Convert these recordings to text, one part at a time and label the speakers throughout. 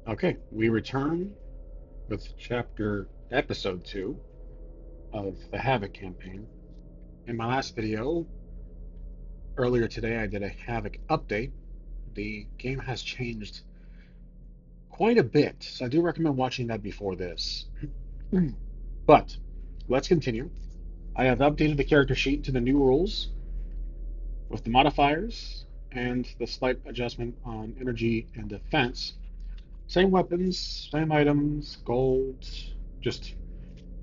Speaker 1: Okay, we return with episode 2 of the Havoc campaign. In my last video, earlier today, I did a Havoc update. The game has changed quite a bit, so I do recommend watching that before this. But let's continue. I have updated the character sheet to the new rules with the modifiers and the slight adjustment on energy and defense. Same weapons, same items, gold, just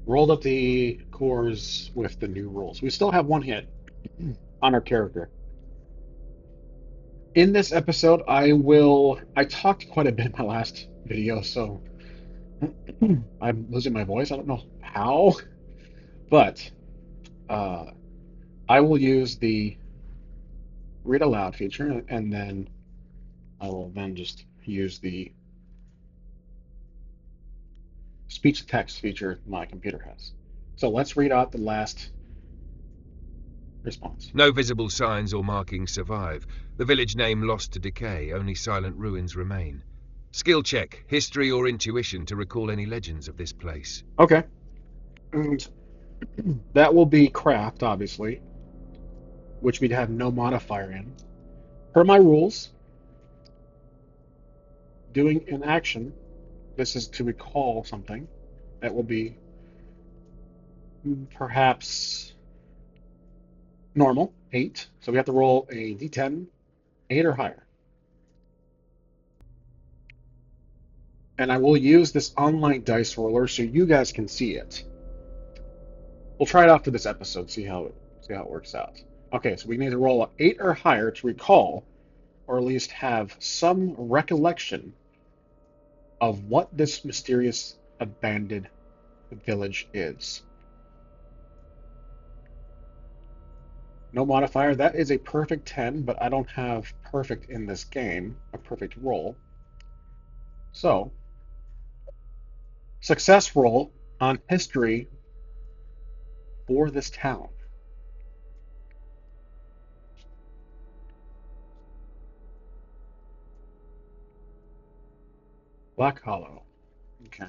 Speaker 1: rolled up the cores with the new rules. We still have one hit on our character. In this episode, I talked quite a bit in my last video, so I'm losing my voice. I don't know how, but uh, I will use the read aloud feature, and then I will then just use the speech to text feature my computer has. So let's read out the last response.
Speaker 2: No visible signs or markings survive. The village name lost to decay, only silent ruins remain. Skill check, history or intuition to recall any legends of this place.
Speaker 1: Okay. And that will be craft, obviously, which we'd have no modifier in. Per my rules, doing an action, this is to recall something. That will be perhaps normal, 8. So we have to roll a d10, 8 or higher. And I will use this online dice roller so you guys can see it. We'll try it out for this episode, see how it works out. Okay, so we need to roll an 8 or higher to recall, or at least have some recollection of what this mysterious abandoned village is. No modifier. That is a perfect 10, but I don't have perfect in this game, a perfect roll. So, success roll on history for this town. Black Hollow. Okay.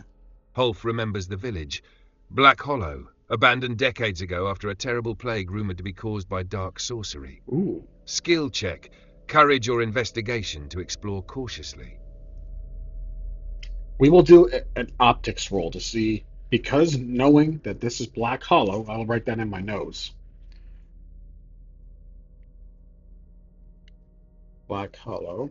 Speaker 2: Holf remembers the village. Black Hollow, abandoned decades ago after a terrible plague rumoured to be caused by dark sorcery.
Speaker 1: Ooh.
Speaker 2: Skill check, courage or investigation to explore cautiously.
Speaker 1: We will do an optics roll to see, because knowing that this is Black Hollow, I'll write that in my notes. Black Hollow.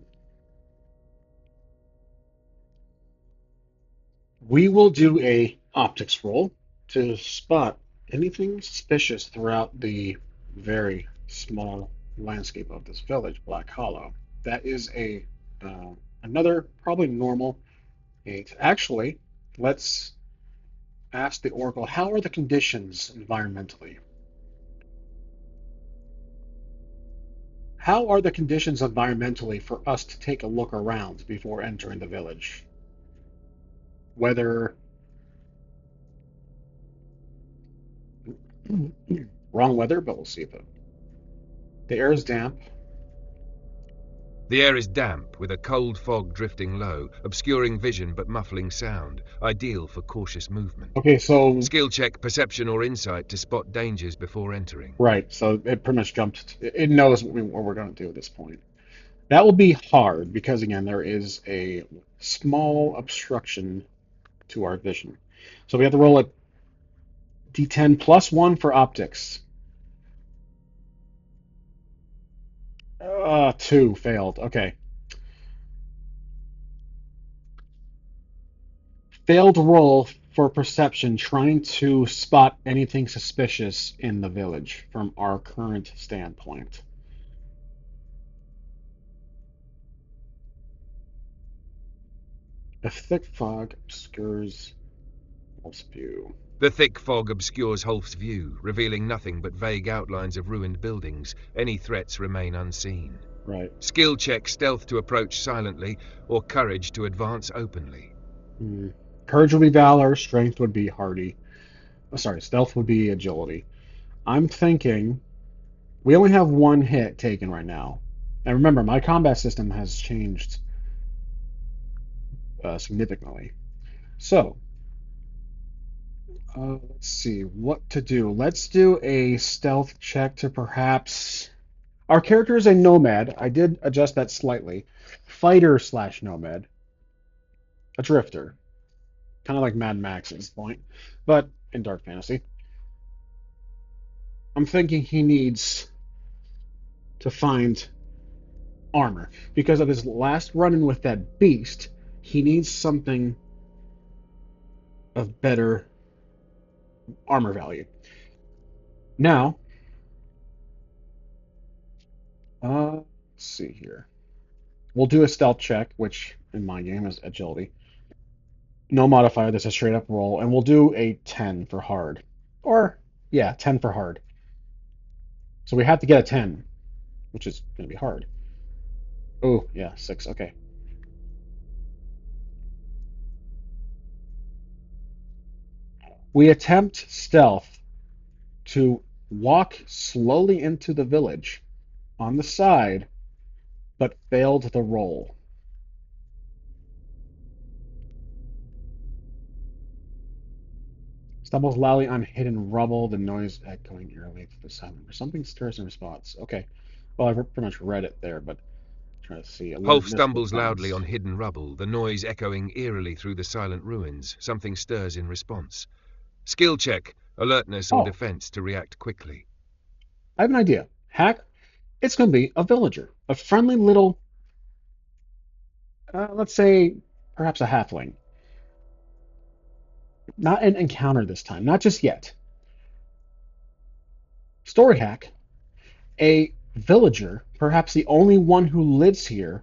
Speaker 1: We will do a optics roll to spot anything suspicious throughout the very small landscape of this village, Black Hollow. That is a another probably normal 8. Actually, let's ask the Oracle, how are the conditions environmentally? How are the conditions environmentally for us to take a look around before entering the village? Weather, wrong weather, but we'll see if the air is damp.
Speaker 2: The air is damp, with a cold fog drifting low, obscuring vision but muffling sound, ideal for cautious movement.
Speaker 1: Okay, so
Speaker 2: Skill check, perception or insight to spot dangers before entering.
Speaker 1: right, so it pretty much jumped. It knows what we're going to do at this point. That will be hard because again, there is a small obstruction to our vision. So we have to roll a d10 plus 1 for optics. 2 failed. Okay. Failed roll for perception, trying to spot anything suspicious in the village from our current standpoint. A thick fog obscures most view.
Speaker 2: The thick fog obscures Holf's view, revealing nothing but vague outlines of ruined buildings. Any threats remain unseen.
Speaker 1: Right.
Speaker 2: Skill check, stealth to approach silently, or courage to advance openly.
Speaker 1: Courage would be valor, strength would be hardy. Oh, sorry, stealth would be agility. I'm thinking we only have one hit taken right now. And remember, my combat system has changed significantly. So, let's see what to do. Let's do a stealth check to perhaps. Our character is a nomad. I did adjust that slightly. Fighter slash nomad. A drifter. Kind of like Mad Max at this point, but in dark fantasy. I'm thinking he needs to find armor because of his last run-in with that beast. He needs something of better armor value. Now, let's see here. We'll do a stealth check, which in my game is agility. No modifier, this is a straight up roll, and we'll do a 10 for hard. Or, yeah, 10 for hard. So we have to get a 10, which is going to be hard. Oh, yeah, 6, okay. We attempt stealth to walk slowly into the village on the side, but failed the roll. Stumbles loudly on hidden rubble, the noise echoing eerily through the silence. Something stirs in response. Okay. Well, I've pretty much read it there, but trying to see.
Speaker 2: Holf
Speaker 1: Alert missed
Speaker 2: stumbles loudly
Speaker 1: response.
Speaker 2: on hidden rubble, the noise echoing eerily through the silent ruins. Something stirs in response. Skill check, alertness or
Speaker 1: Oh,
Speaker 2: defense to react quickly.
Speaker 1: I have an idea. Hack, it's going to be a villager. A friendly little, let's say, perhaps a halfling. Not an encounter this time, not just yet. Story hack, a villager, perhaps the only one who lives here,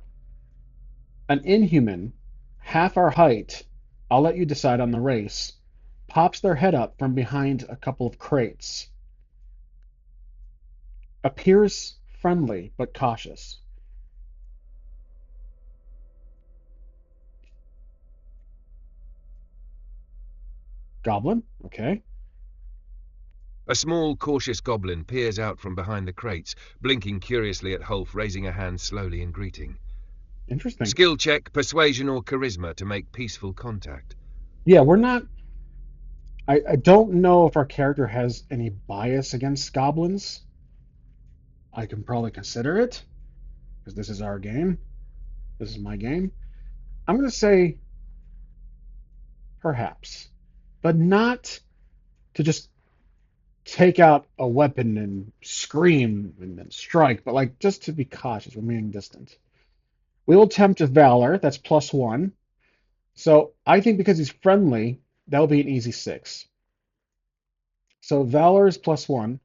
Speaker 1: an inhuman, half our height, I'll let you decide on the race, pops their head up from behind a couple of crates, appears friendly but cautious. Goblin? Okay.
Speaker 2: A small, cautious goblin peers out from behind the crates, blinking curiously at Holf, raising a hand slowly in greeting.
Speaker 1: Interesting.
Speaker 2: Skill check, persuasion or charisma to make peaceful contact.
Speaker 1: Yeah, we're not. I don't know if our character has any bias against goblins. I can probably consider it because this is our game. This is my game. I'm going to say perhaps, but not to just take out a weapon and scream and then strike, but like just to be cautious, remaining distant. We will attempt a valor. That's +1. So I think because he's friendly, that'll be an easy 6. So valor is +1.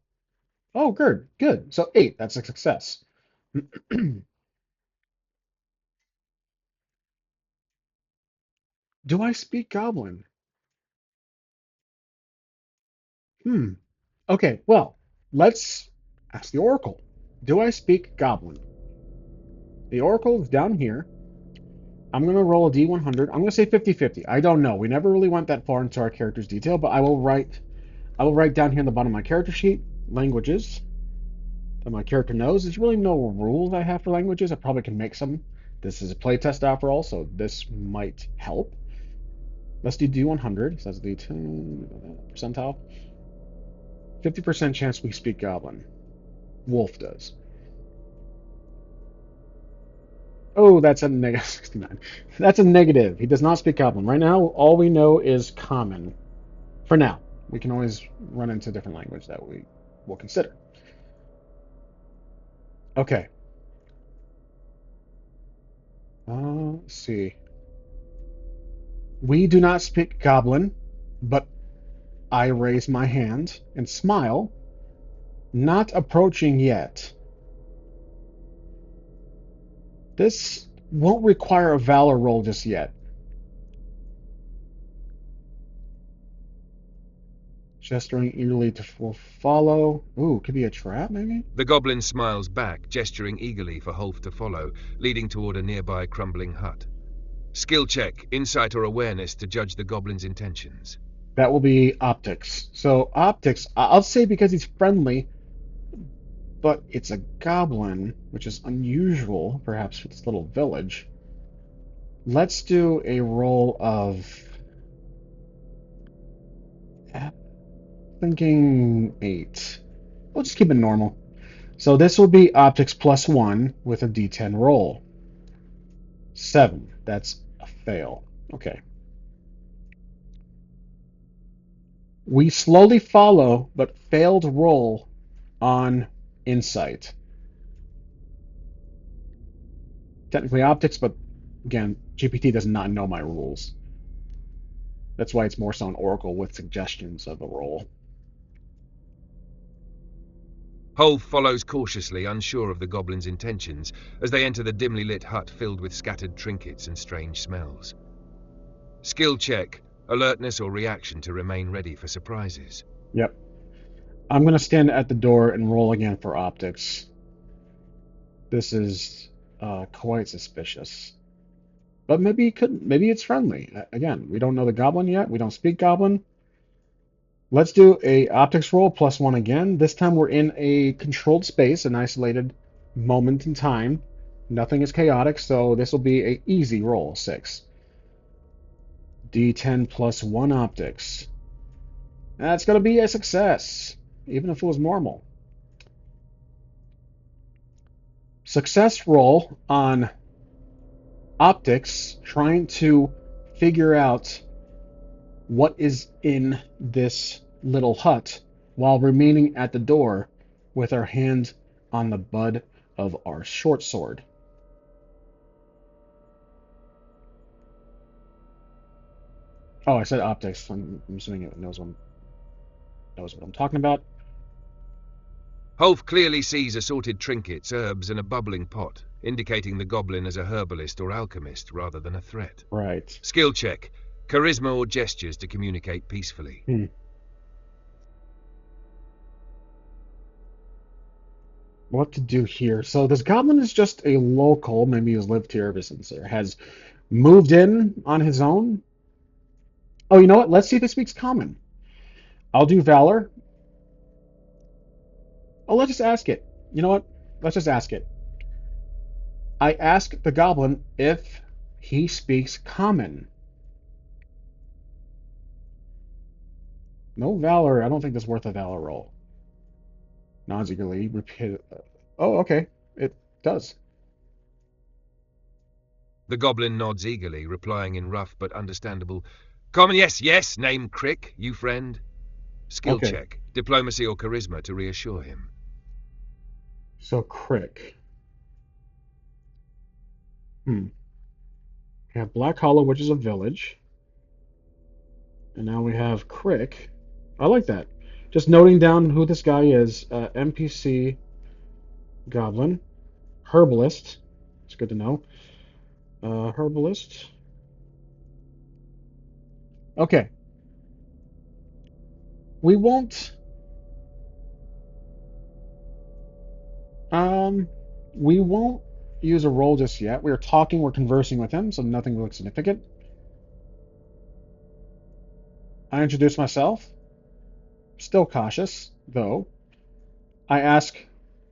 Speaker 1: Oh, good, good. So 8. That's a success. Do I speak Goblin? Hmm. Okay, well, let's ask the Oracle. Do I speak Goblin? The Oracle is down here. I'm going to roll a D100. I'm going to say 50-50. I don't know. We never really went that far into our character's detail, but I will write down here in the bottom of my character sheet languages that my character knows. There's really no rules I have for languages. I probably can make some. This is a playtest after all, so this might help. Let's do D100. So that's D10 percentile. 50% chance we speak Goblin. Wolf does. Oh, that's a negative 69. That's a negative. He does not speak Goblin. Right now, all we know is Common. For now. We can always run into a different language that we will consider. Okay. Let's see. We do not speak Goblin, but I raise my hand and smile, not approaching yet. This won't require a valor roll just yet. Gesturing eagerly to follow. Ooh, could be a trap, maybe?
Speaker 2: The goblin smiles back, gesturing eagerly for Holf to follow, leading toward a nearby crumbling hut. Skill check, insight or awareness to judge the goblin's intentions.
Speaker 1: That will be optics. So, optics, I'll say because he's friendly, but it's a goblin, which is unusual, perhaps, for this little village. Let's do a roll of thinking 8. We'll just keep it normal. So this will be optics plus 1 with a d10 roll. 7. That's a fail. Okay. We slowly follow, but failed roll on insight. Technically optics, but again, GPT does not know my rules. That's why it's more so an oracle with suggestions of a roll.
Speaker 2: Holf follows cautiously, unsure of the goblin's intentions, as they enter the dimly lit hut filled with scattered trinkets and strange smells. Skill check, alertness or reaction to remain ready for surprises.
Speaker 1: Yep. I'm going to stand at the door and roll again for optics. This is quite suspicious. But maybe it's friendly. Again, we don't know the goblin yet. We don't speak goblin. Let's do a optics roll plus 1 again. This time we're in a controlled space, an isolated moment in time. Nothing is chaotic, so this will be a easy roll, 6. D10 plus 1 optics. That's going to be a success, even if it was normal. Success roll on optics, trying to figure out what is in this little hut while remaining at the door with our hand on the butt of our short sword. Oh, I said optics. I'm assuming it knows what I'm talking about.
Speaker 2: Holf clearly sees assorted trinkets, herbs, and a bubbling pot, indicating the goblin as a herbalist or alchemist rather than a threat.
Speaker 1: Right.
Speaker 2: Skill check, charisma or gestures to communicate peacefully.
Speaker 1: What to do here? So this goblin is just a local, maybe he's lived here ever since, or has moved in on his own. Oh, you know what? Let's see if he speaks common. I'll do Valor. Oh, let's just ask it. You know what? Let's just ask it. I ask the goblin if he speaks common. No Valor. I don't think that's worth a Valor roll. Nods eagerly. Repeat. Oh, okay. It does.
Speaker 2: The goblin nods eagerly, replying in rough but understandable, "Common, yes, yes, name Crick, you friend." Skill
Speaker 1: Okay.
Speaker 2: check, diplomacy or charisma to reassure him.
Speaker 1: So Crick. We have Black Hollow, which is a village. And now we have Crick. I like that. Just noting down who this guy is. NPC Goblin. Herbalist. It's good to know. Herbalist. Okay. We won't. Um, we won't use a roll just yet. We're talking, we're conversing with him, so nothing looks significant. I introduce myself. Still cautious, though. I ask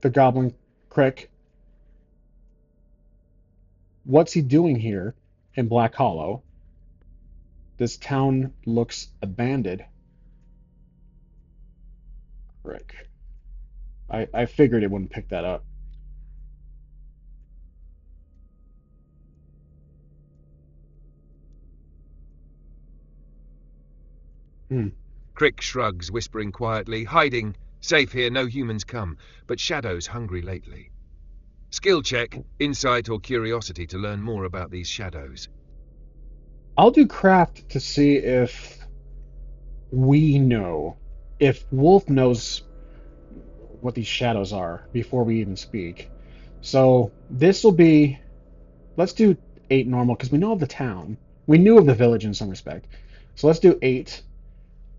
Speaker 1: the Goblin Crick, what's he doing here in Black Hollow? This town looks abandoned. Crick. I figured it wouldn't pick that up. Hmm.
Speaker 2: Crick shrugs, whispering quietly, hiding, safe here, no humans come, but shadows hungry lately. Skill check, insight or curiosity to learn more about these shadows.
Speaker 1: I'll do craft to see if we know, if Wolf knows what these shadows are before we even speak. So this will be, let's do 8 normal because we know of the town. We knew of the village in some respect. So let's do 8.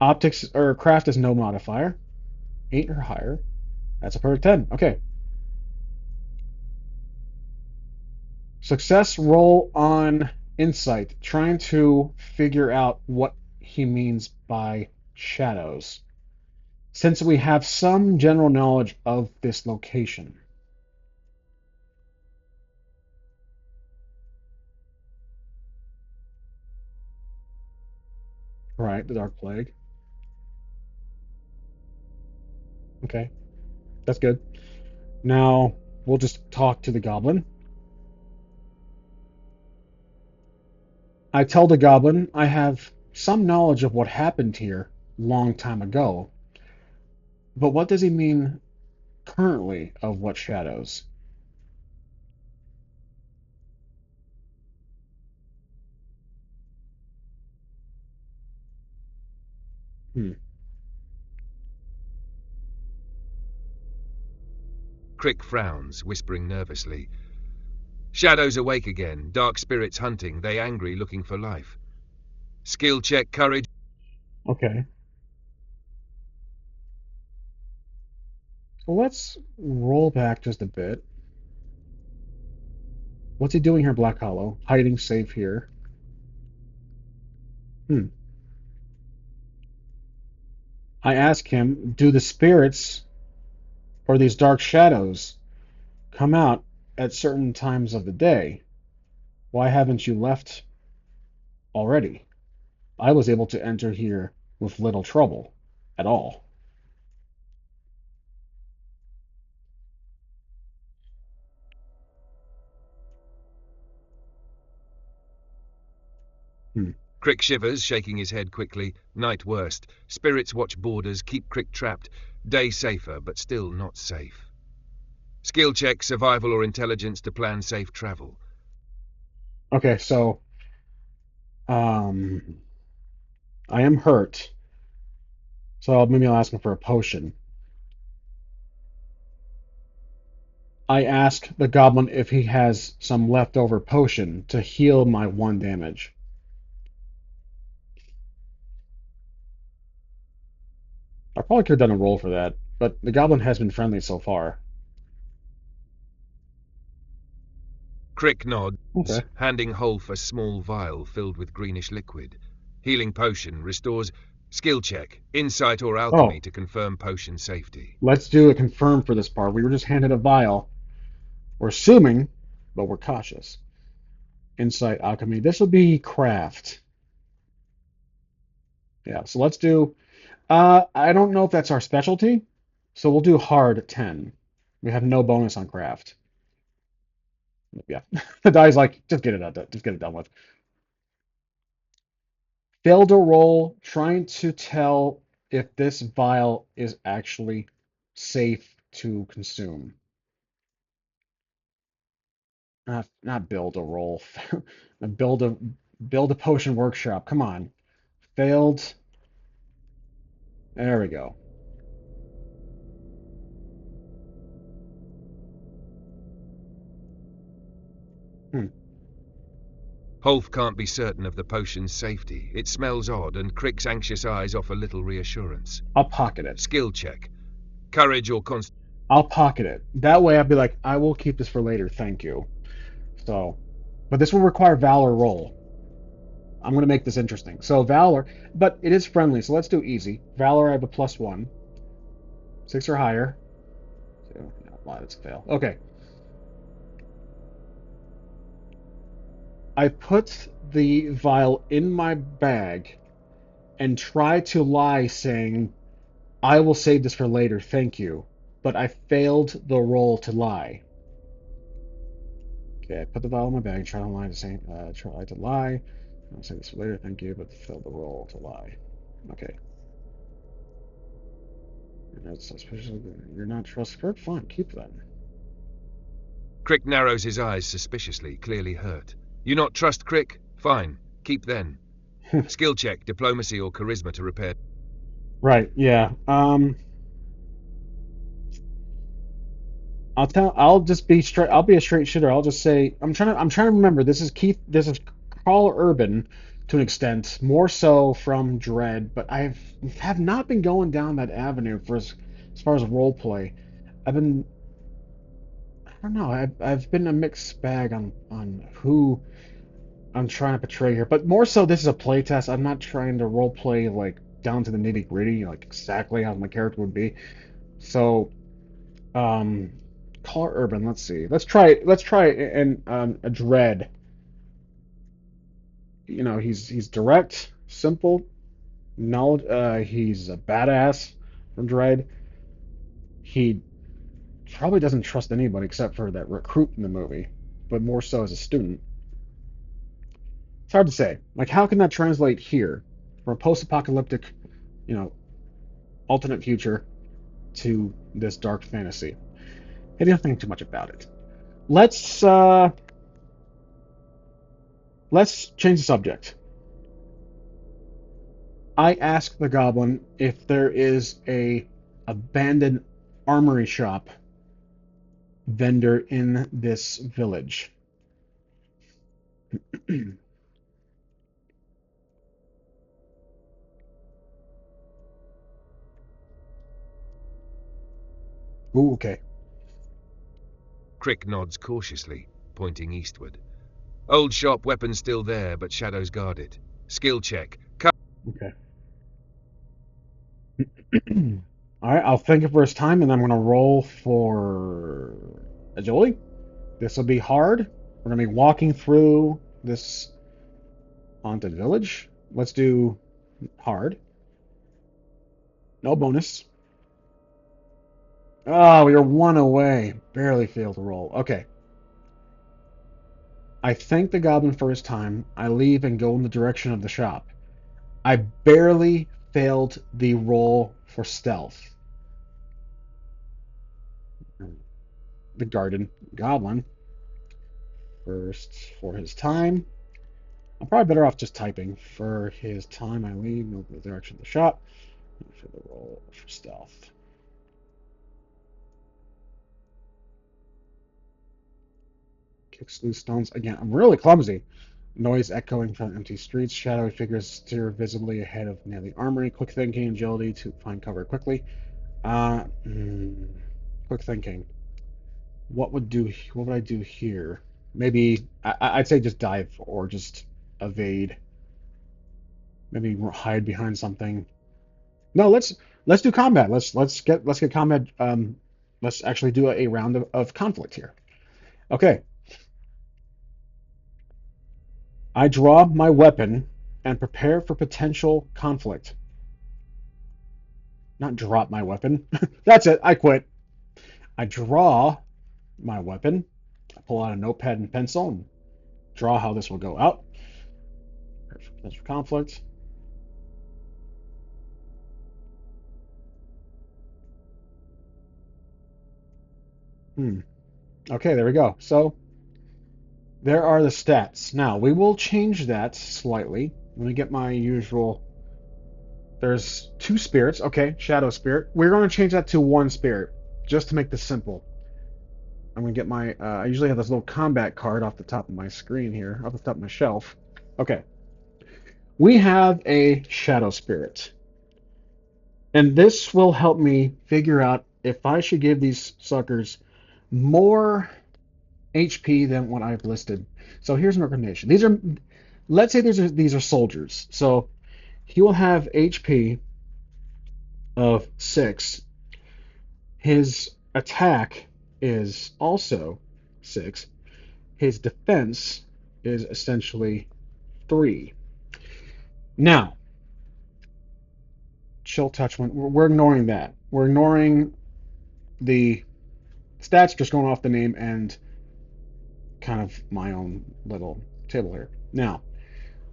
Speaker 1: Optics or craft is no modifier. 8 or higher. That's a perfect 10. Okay. Success roll on insight, trying to figure out what he means by shadows, since we have some general knowledge of this location. Right, the Dark Plague. Okay, that's good. Now we'll just talk to the goblin. I tell the goblin I have some knowledge of what happened here long time ago, but what does he mean currently of what shadows? Hmm.
Speaker 2: Crick frowns, whispering nervously. Shadows awake again, dark spirits hunting, they angry, looking for life. Skill check, courage.
Speaker 1: Okay. So let's roll back just a bit. What's he doing here, Black Hollow? Hiding safe here. Hmm. I ask him, do the spirits or these dark shadows come out at certain times of the day? Why haven't you left already? I was able to enter here with little trouble at all. Hmm.
Speaker 2: Crick shivers, shaking his head quickly. Night worst. Spirits watch borders, keep Crick trapped. Day safer, but still not safe. Skill check, survival or intelligence to plan safe travel.
Speaker 1: Okay, so um, I am hurt, so maybe I'll ask him for a potion. I ask the goblin if he has some leftover potion to heal my one damage. I probably could have done a roll for that, but the goblin has been friendly so far.
Speaker 2: Crick nods,
Speaker 1: Okay.
Speaker 2: handing Holf a small vial filled with greenish liquid. Healing potion restores. Skill check, insight or alchemy
Speaker 1: Oh,
Speaker 2: to confirm potion safety.
Speaker 1: let's do a confirm for this part. We were just handed a vial. We're assuming, but we're cautious. Insight, alchemy. This will be craft. Yeah, so let's do. I don't know if that's our specialty, so we'll do hard 10. We have no bonus on craft. Yeah, the die's like, just get it out, just get it done with. Failed a roll trying to tell if this vial is actually safe to consume. Not build a roll. build a build a potion workshop. Come on. Failed. There we go. Hmm.
Speaker 2: Holf can't be certain of the potion's safety. It smells odd, and Crick's anxious eyes offer little reassurance.
Speaker 1: I'll pocket it.
Speaker 2: Skill check. Courage or constitution.
Speaker 1: I'll pocket it. That way I'll be like, I will keep this for later, thank you. So, but this will require Valor roll. I'm going to make this interesting. So Valor, but it is friendly, so let's do easy. Valor, I have a +1. 6 or higher. So, wow, that's a fail. Okay. I put the vial in my bag and try to lie saying, I will save this for later, thank you. But I failed the roll to lie. Okay, I put the vial in my bag, try to lie to say, try to lie. I'll save this for later, thank you, but failed the roll to lie. Okay. You're not suspicious. You're not trustworthy. Fine, keep that.
Speaker 2: Crick narrows his eyes suspiciously, clearly hurt. You not trust Crick? Fine. Keep then. Skill check, diplomacy or charisma to repair.
Speaker 1: Right, yeah. I'll just be straight. I'll be a straight shooter. I'll just say I'm trying to remember. This is Keith. This is Carl Urban to an extent, more so from Dread, but have not been going down that avenue for as far as role play. I've been I don't know. I've been a mixed bag on who I'm trying to portray here, but more so this is a playtest. I'm not trying to role play like down to the nitty gritty, like exactly how my character would be. So Um, Color Urban. Let's see. Let's try and a Dread. He's direct, simple. Knowledge, he's a badass from Dread. He probably doesn't trust anybody except for that recruit in the movie, but more so as a student. It's hard to say. Like, how can that translate here from a post-apocalyptic, you know, alternate future to this dark fantasy? I didn't think too much about it. Let's uh, let's change the subject. I asked the goblin if there is a abandoned armory shop vendor in this village. Ooh, okay.
Speaker 2: Crick nods cautiously, pointing eastward. Old shop, weapons still there, but shadows guard it. Skill check.
Speaker 1: Okay. All right, I'll think it for his time, and I'm going to roll for agility. This will be hard. We're going to be walking through this haunted village. Let's do hard. No bonus. Oh, we are one away. Barely failed to roll. Okay. I thank the goblin for his time. I leave and go in the direction of the shop. I barely failed the roll for stealth. The garden goblin. First for his time. I'm probably better off just typing. For his time, I leave, move in the direction of the shop. For the roll for stealth. Kicks loose stones. Again, I'm really clumsy. Noise echoing from empty streets. Shadowy figures steer visibly ahead of near the armory. Quick thinking, agility to find cover quickly. Uh, hmm, quick thinking. What would I do here? Maybe I'd say just dive or just evade. Maybe hide behind something. No, let's do combat. Let's get combat. Let's actually do a round of conflict here. Okay, I draw my weapon and prepare for potential conflict. Not drop my weapon. That's it. I quit. I draw my weapon. I pull out a notepad and pencil and draw how this will go out. Potential conflict. Hmm. Okay, there we go. So there are the stats. Now we will change that slightly. Let me get my usual. There's two spirits. Okay, shadow spirit. We're going to change that to one spirit just to make this simple. I'm going to get my. I usually have this little combat card off the top of my screen here, off the top of my shelf. Okay, we have a shadow spirit, and this will help me figure out if I should give these suckers more HP than what I've listed. So here's an recommendation. Let's say these are soldiers. So he will have HP of 6. His attack is also 6. His defense is essentially 3. Now, chill touch one. We're ignoring that. We're ignoring the stats, just going off the name and kind of my own little table here. Now,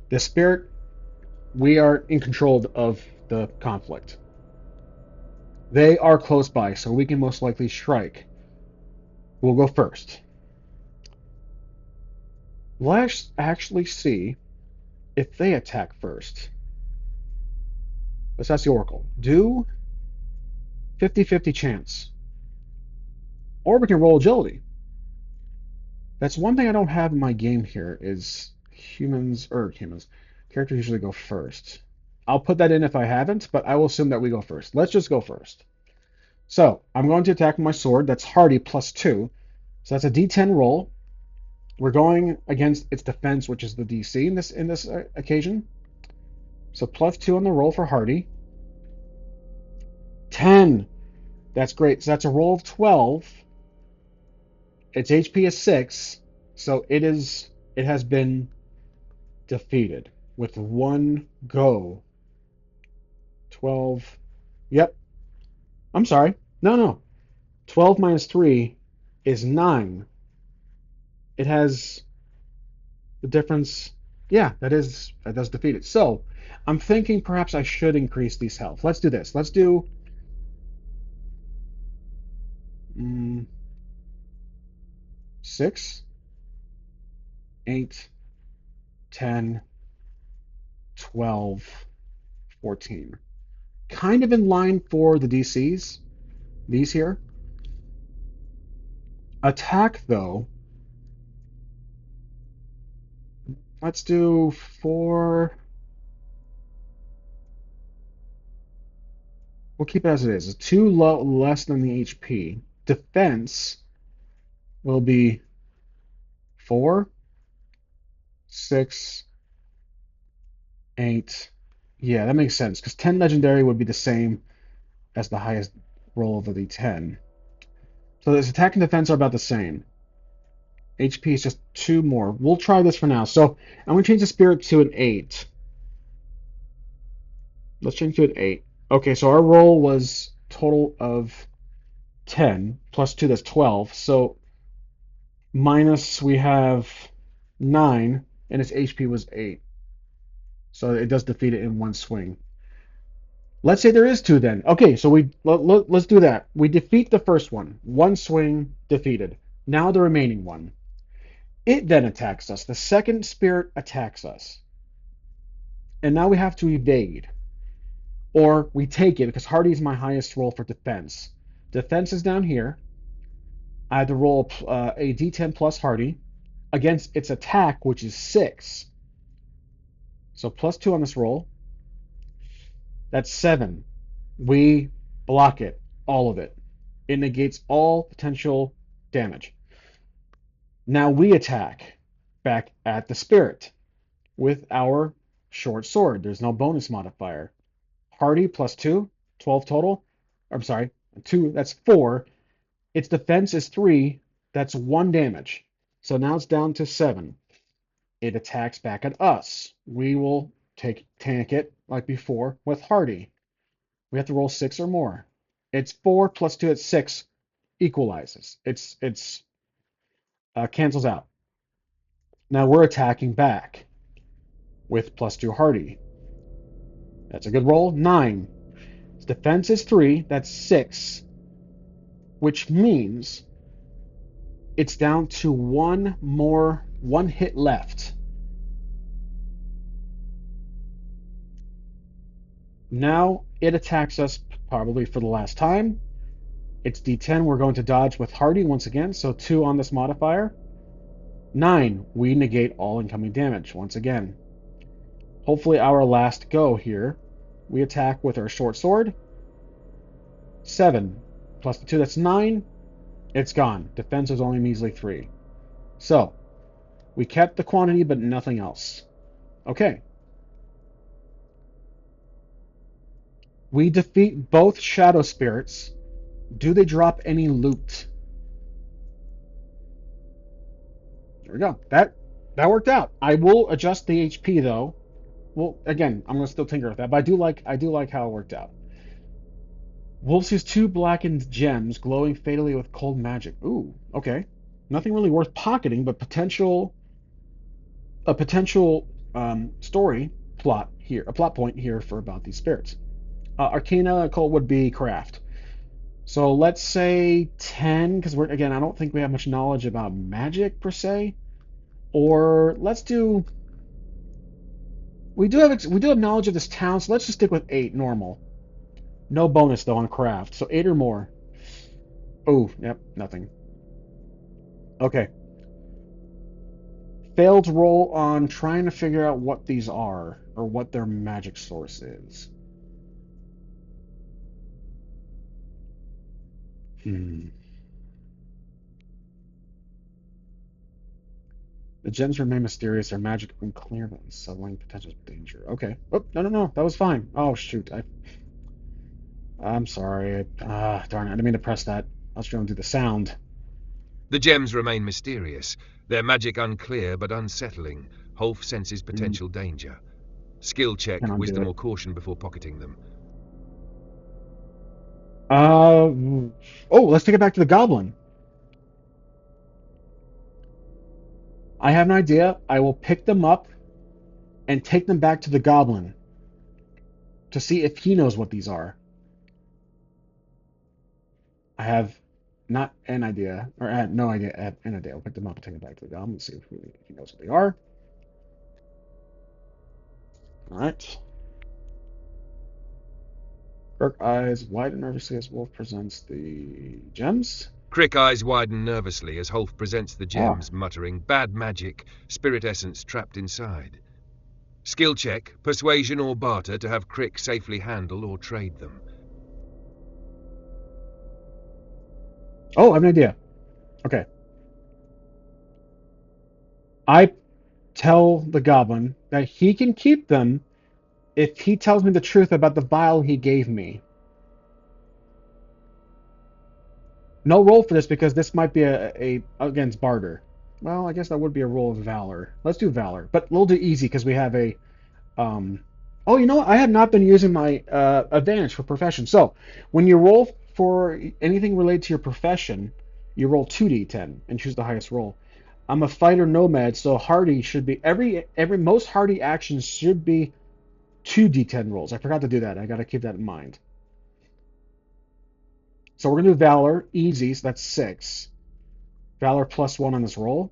Speaker 1: the spirit, we are in control of the conflict. They are close by, so we can most likely strike. We'll go first. Let's actually see if they attack first. Let's ask the Oracle. Do 50-50 chance. Or we can roll agility. That's one thing I don't have in my game here is humans. Characters usually go first. I'll put that in if I haven't, but I will assume that we go first. Let's just go first. So I'm going to attack with my sword. That's hardy +2. So that's a D10 roll. We're going against its defense, which is the DC in this occasion. So +2 on the roll for hardy. 10. That's great. So that's a roll of 12. Its HP is 6. So it has been defeated with one go 12. Yep. I'm sorry. No. 12 minus 3 is 9. It has the difference. Yeah, that does defeat it. So I'm thinking perhaps I should increase these health. Let's do this. Let's do 6, 8, 10, 12, 14. Kind of in line for the DCs, these here. Attack, though, let's do 4. We'll keep it as it is. It's 2 less than the HP. Defense will be 4, 6, 8. Yeah, that makes sense, because 10 legendary would be the same as the highest roll of the D10. So this attack and defense are about the same. HP is just 2 more. We'll try this for now. So I'm going to change the spirit to an 8. Let's change to an 8. Okay, so our roll was total of 10 plus 2, that's 12. So minus we have 9, and its HP was 8. So it does defeat it in one swing. Let's say there is 2 then. Okay, so let's do that. We defeat the first one. One swing, defeated. Now the remaining one. It then attacks us. The second spirit attacks us. And now we have to evade. Or we take it, because Hardy is my highest roll for defense. Defense is down here. I have to roll a d10 plus Hardy against its attack, which is 6. So plus 2 on this roll. That's 7. We block it, all of it. It negates all potential damage. Now we attack back at the spirit with our short sword. There's no bonus modifier. Hardy plus 2, 12 total. I'm sorry, 2, that's 4. Its defense is 3, that's 1 damage. So now it's down to 7. It attacks back at us. We will tank it like before with Hardy. We have to roll 6 or more. It's 4 plus 2, it's 6. Equalizes. It's cancels out. Now we're attacking back with plus 2 Hardy. That's a good roll. 9. Its defense is 3. That's 6. Which means it's down to one hit left. Now it attacks us probably for the last time. It's D10. We're going to dodge with Hardy once again. So 2 on this modifier. 9. We negate all incoming damage once again. Hopefully our last go here. We attack with our short sword. 7 plus the 2, that's 9. It's gone. Defense was only measly 3. So we kept the quantity, but nothing else. Okay. We defeat both shadow spirits. Do they drop any loot? There we go. That worked out. I will adjust the HP though. Well, again, I'm gonna still tinker with that, but I do like how it worked out. Wolf sees 2 blackened gems glowing fatally with cold magic. Ooh, okay. Nothing really worth pocketing, but a potential story plot here, a plot point here for about these spirits. Arcana cult would be craft. So let's say 10, because I don't think we have much knowledge about magic per se. Or let's do. We do have knowledge of this town, so let's just stick with 8 normal. No bonus though on craft, so 8 or more. Oh, yep, nothing. Okay. Failed roll on trying to figure out what these are or what their magic source is. The gems remain mysterious. Their magic unclear, but subtling potential danger. Okay. Oh, no. That was fine. Oh, shoot. I'm sorry. Darn it. I didn't mean to press that. I was trying to do the sound.
Speaker 2: The gems remain mysterious. Their magic unclear but unsettling. Holf senses potential danger. Skill check,
Speaker 1: Cannot do
Speaker 2: wisdom
Speaker 1: it.
Speaker 2: or caution before pocketing them.
Speaker 1: Uh, oh, let's take it back to the goblin. I have an idea. I will pick them up and take them back to the goblin to see if he knows what these are. I have not an idea, or I had no idea. I have an idea. I'll pick them up and take them back to the goblin and see if he knows what they are. All right. Kirk eyes widen nervously as Wolf presents the gems.
Speaker 2: Crick eyes widen nervously as Holf presents the
Speaker 1: Ah.
Speaker 2: gems, muttering, "Bad magic, spirit essence trapped inside." Skill check, persuasion or barter to have Crick safely handle or trade them.
Speaker 1: Oh, I have an idea. Okay. I tell the goblin that he can keep them if he tells me the truth about the vial he gave me. No roll for this because this might be a against barter. Well, I guess that would be a roll of valor. Let's do valor, but we'll do easy because we have a um. Oh, you know what? I have not been using my advantage for profession. So when you roll for anything related to your profession, you roll 2d10 and choose the highest roll. I'm a fighter nomad, so hardy should be every most hardy actions should be 2d10 rolls. I forgot to do that. I got to keep that in mind. So we're gonna do valor easy, so that's 6. Valor +1 on this roll.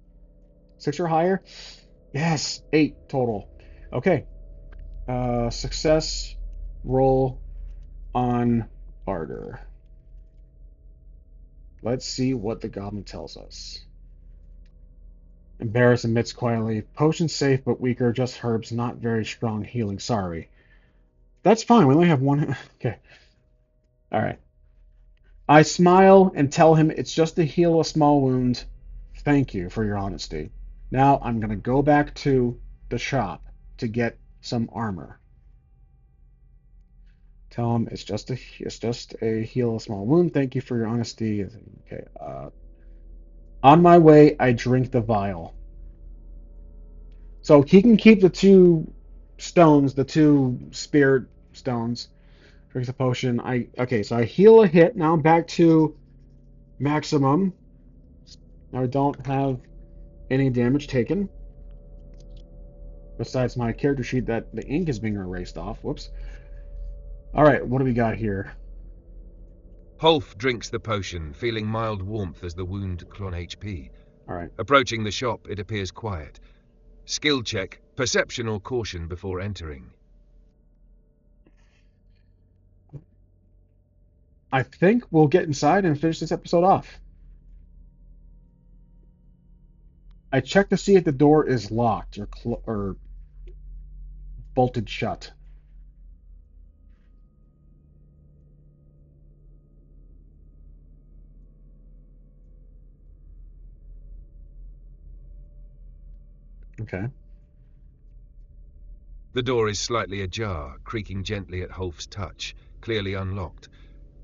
Speaker 1: 6 or higher. Yes, 8 total. Okay. Success roll on barter. Let's see what the goblin tells us. Embarrassed admits quietly, potion safe but weaker, just herbs, not very strong healing. Sorry. That's fine. We only have one. Okay. All right. I smile and tell him it's just to heal a small wound. Thank you for your honesty. Now I'm going to go back to the shop to get some armor. Tell him it's just a heal a small wound. Thank you for your honesty. Okay. On my way, I drink the vial. So he can keep the two stones, the two spirit stones. Drinks a potion. So I heal a hit. Now I'm back to maximum. Now I don't have any damage taken. Besides my character sheet that the ink is being erased off. Whoops. All right, what do we got here?
Speaker 2: Holf drinks the potion, feeling mild warmth as the wound clon HP.
Speaker 1: All right.
Speaker 2: Approaching the shop, it appears quiet. Skill check, perception or caution before entering.
Speaker 1: I think we'll get inside and finish this episode off. I check to see if the door is locked or bolted shut. Okay.
Speaker 2: The door is slightly ajar, creaking gently at Holf's touch, clearly unlocked.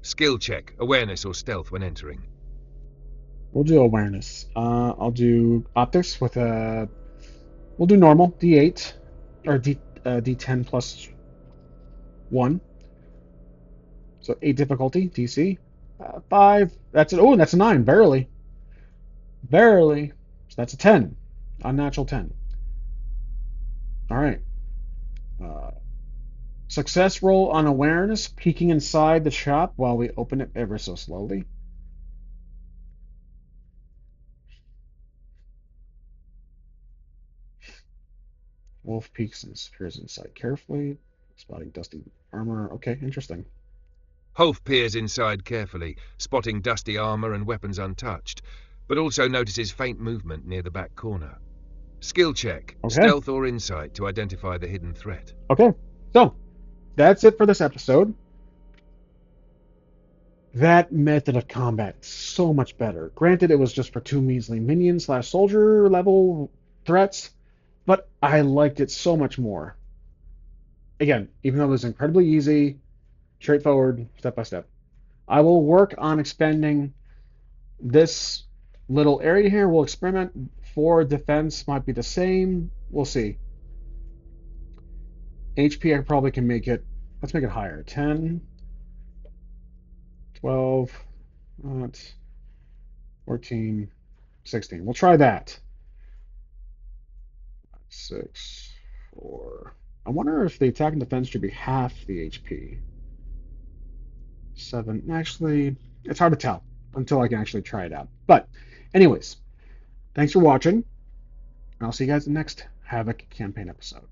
Speaker 2: Skill check, awareness or stealth when entering.
Speaker 1: We'll do awareness. I'll do optics with a. We'll do normal D8 or D10 plus 1. So 8 difficulty DC. 5. That's it. Oh, that's a 9. Barely. Barely. So that's a 10. Unnatural 10. All right. Uh, Success roll on awareness, peeking inside the shop while we open it ever so slowly. Wolf peeks and peers inside carefully, spotting dusty armor. Okay, interesting.
Speaker 2: Holf peers inside carefully, spotting dusty armor and weapons untouched, but also notices faint movement near the back corner. Skill check,
Speaker 1: Okay.
Speaker 2: stealth or insight to identify the hidden threat.
Speaker 1: Okay, so that's it for this episode. That method of combat so much better. Granted, it was just for 2 measly minion / soldier level threats, but I liked it so much more. Again, even though it was incredibly easy, straightforward, step by step. I will work on expanding this little area here. We'll experiment. For defense might be the same. We'll see. HP I probably can make it. Let's make it higher. 10. 12, not 14, 16. We'll try that. 6, 4. I wonder if the attack and defense should be half the HP. 7. Actually, it's hard to tell until I can actually try it out. But, anyways, thanks for watching. I'll see you guys in the next Havoc campaign episode.